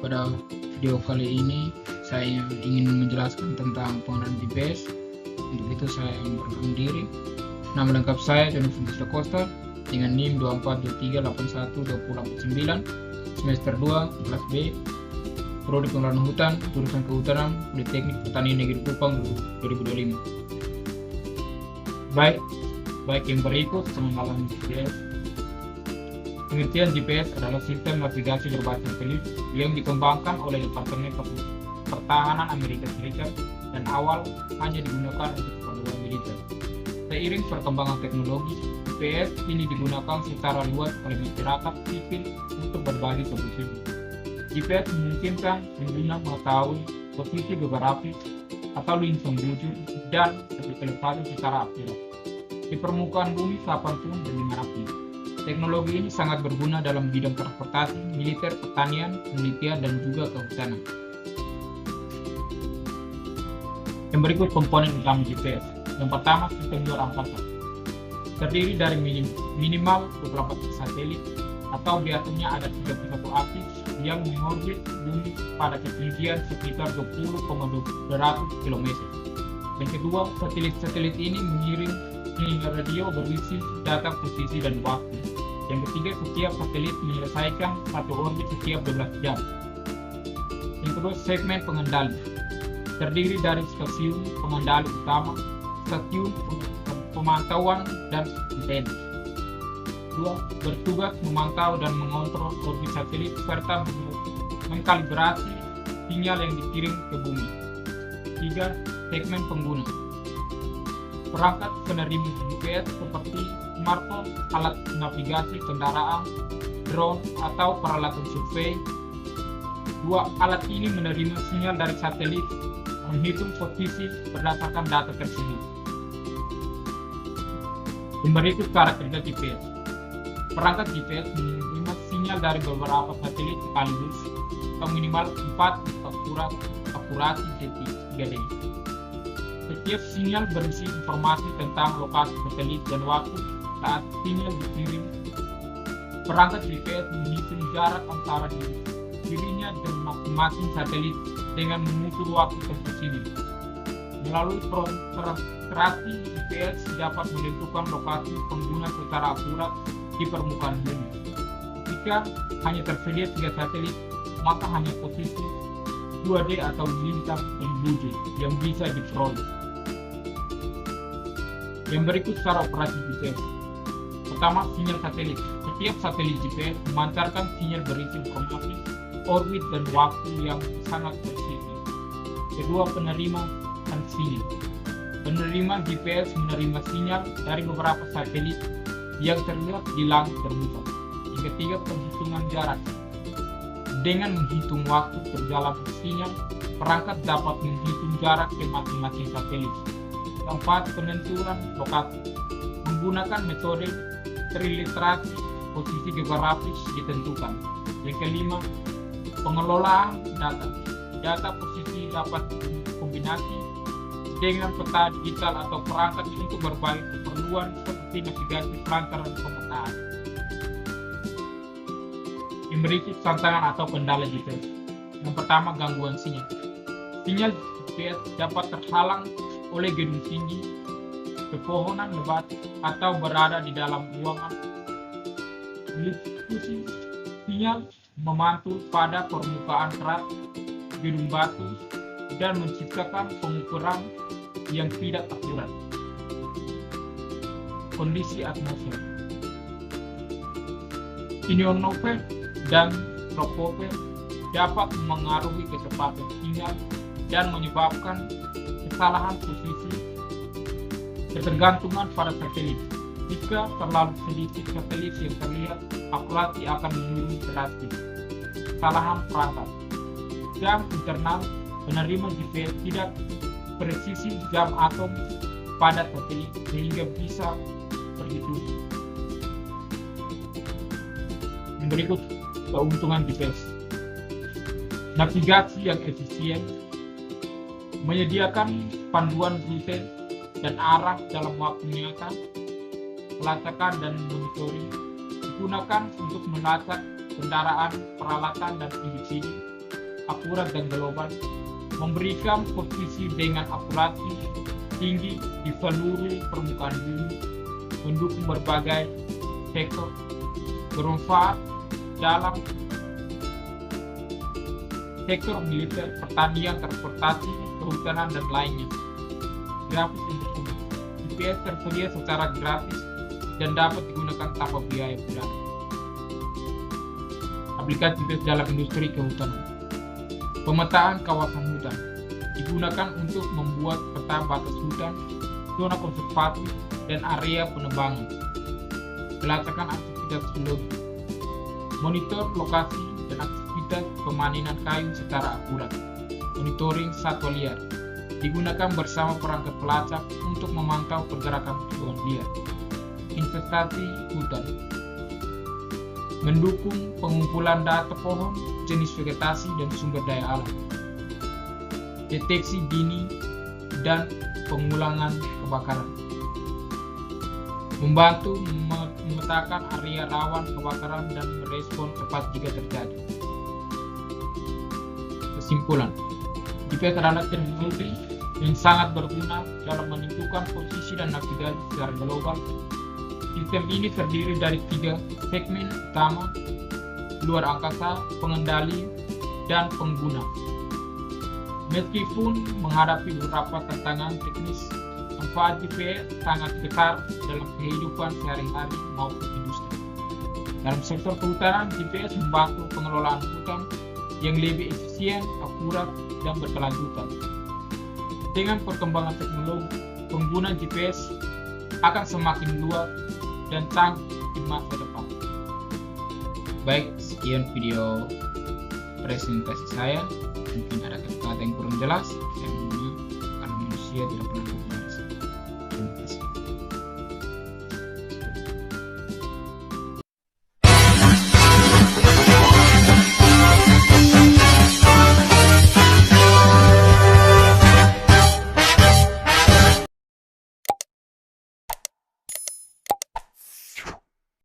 pada video kali ini saya ingin menjelaskan tentang penggunaan GPS. Untuk itu saya memperkenalkan diri. Nama lengkap saya Jonathan Costa dengan NIM 2423812089, semester 2 kelas B, Prodi Pengelolaan Hutan, jurusan Kehutanan, Politeknik Pertanian Negeri Kupang 2025. Baik yang berikut pengenalan GPS. Pengertian GPS adalah sistem navigasi berbasis satelit yang dikembangkan oleh Departemen Pertahanan Amerika Serikat dan awal hanya digunakan untuk keperluan militer. Seiring perkembangan teknologi, GPS ini digunakan secara luas oleh masyarakat sipil untuk berbagai kebutuhan. GPS memungkinkan pengguna mengetahui posisi geografis atau lintas wujud dan elevasi secara akurat di permukaan bumi kapanpun dan dimanapun. Teknologi ini sangat berguna dalam bidang transportasi, militer, pertanian, penelitian, dan juga kehutanan. Yang berikut komponen utama GPS. Yang pertama, sistem luar angkasa. Terdiri dari minimal 24 satelit atau biasanya ada 31 api yang mengorbit bumi pada ketinggian sekitar 20,200 km. Yang kedua, satelit-satelit ini mengirim hingga radio berisi data posisi dan waktu. Yang ketiga, setiap satelit menyelesaikan satu orbit setiap 12 jam. Yang kedua, segmen pengendali. Terdiri dari stasiun pengendali utama, stasiun pemantauan, dan antena. Dua, bertugas memantau dan mengontrol orbit satelit serta mengkalibrasi sinyal yang dikirim ke bumi. Tiga, segmen pengguna. Perangkat penerima GPS seperti smartphone, alat navigasi kendaraan, drone, atau peralatan survei. Dua, alat ini menerima sinyal dari satelit, menghitung posisi berdasarkan data tersebut. Yang berikut karakteristik GPS. Perangkat GPS menerima sinyal dari beberapa satelit sekaligus atau minimal 4 akurasi T3D. Setiap sinyal berisi informasi tentang lokasi satelit dan waktu saat sinyal dikirim. Perangkat GPS menghitung jarak antara dirinya dan masing-masing satelit dengan mengukur waktu tersebut. Melalui prosesorasi GPS dapat menentukan lokasi pengguna secara akurat di permukaan bumi. Jika hanya tersedia 3 satelit, maka hanya posisi 2D atau lintang wujud yang bisa diperoleh. Yang berikut cara operasi GPS. Pertama, sinyal satelit. Setiap satelit GPS memancarkan sinyal berisi informasi orbit dan waktu yang sangat presisi. Kedua, penerima dan sinyal. Penerima GPS menerima sinyal dari beberapa satelit yang terlihat di langit terbuka. Yang ketiga, penghitungan jarak. Dengan menghitung waktu berjalan sinyal, perangkat dapat menghitung jarak ke masing-masing satelit. Keempat, penentuan lokasi. Menggunakan metode triliterasi, posisi geografis ditentukan. Yang kelima, pengelolaan data. Data posisi dapat dikombinasi dengan peta digital atau perangkat untuk berbagai keperluan seperti navigasi, pelancaran, dan pemetaan. Yang berikut tantangan atau kendala GPS. Yang pertama, gangguan sinyal. Sinyal GPS dapat terhalang oleh gedung tinggi, pepohonan lebat, atau berada di dalam ruangan. Distribusi sinyal memantul pada permukaan keras, gedung batu, dan menciptakan pengukuran yang tidak akurat. Kondisi atmosfer. Ionosfer dan troposfer dapat mengaruhi kecepatan sinyal dan menyebabkan kesalahan posisi. Ketergantungan pada satelit. Jika terlalu sedikit satelit yang terlihat, akurasi akan menurun drastis. Kesalahan perangkat. Jam internal penerima GPS tidak presisi jam atom pada satelit sehingga bisa berhitung. Yang berikut keuntungan GPS. Navigasi yang efisien, menyediakan panduan rute dan arah dalam waktu nyata, pelacakan dan monitoring, digunakan untuk melacak kendaraan, peralatan, dan individu, akurat dan global, memberikan posisi dengan akurasi tinggi di seluruh permukaan bumi, mendukung berbagai sektor bermanfaat dalam sektor militer, pertanian, transportasi, kehutanan, dan lainnya. Grafis untuk umum. GPS tersedia secara gratis dan dapat digunakan tanpa biaya bulanan. Aplikasi GPS dalam industri kehutanan. Pemetaan kawasan hutan digunakan untuk membuat peta batas hutan, zona konservasi, dan area penebangan. Pelacakan aktivitas geologi, monitor lokasi dan aktivitas pemanenan kayu secara akurat. Monitoring satwa liar digunakan bersama perangkat pelacak untuk memantau pergerakan hewan liar. Investasi hutan mendukung pengumpulan data pohon, jenis vegetasi, dan sumber daya alam. Deteksi dini dan pengulangan kebakaran, membantu memetakan area rawan kebakaran dan merespon cepat jika terjadi. Kesimpulan, GPS adalah teknologi yang sangat berguna dalam menentukan posisi dan navigasi secara global. Sistem ini terdiri dari 3 segmen utama: luar angkasa, pengendali, dan pengguna. Meskipun menghadapi beberapa tantangan teknis, manfaat GPS sangat besar dalam kehidupan sehari-hari maupun industri. Dalam sektor kehutanan, GPS membantu pengelolaan hutan yang lebih efisien, akurat, dan berkelanjutan. Dengan perkembangan teknologi, penggunaan GPS akan semakin luas dan canggih di masa depan. Baik, sekian video presentasi saya. Mungkin ada kata-kata yang kurang jelas, saya mohon maaf karena manusia tidak pernah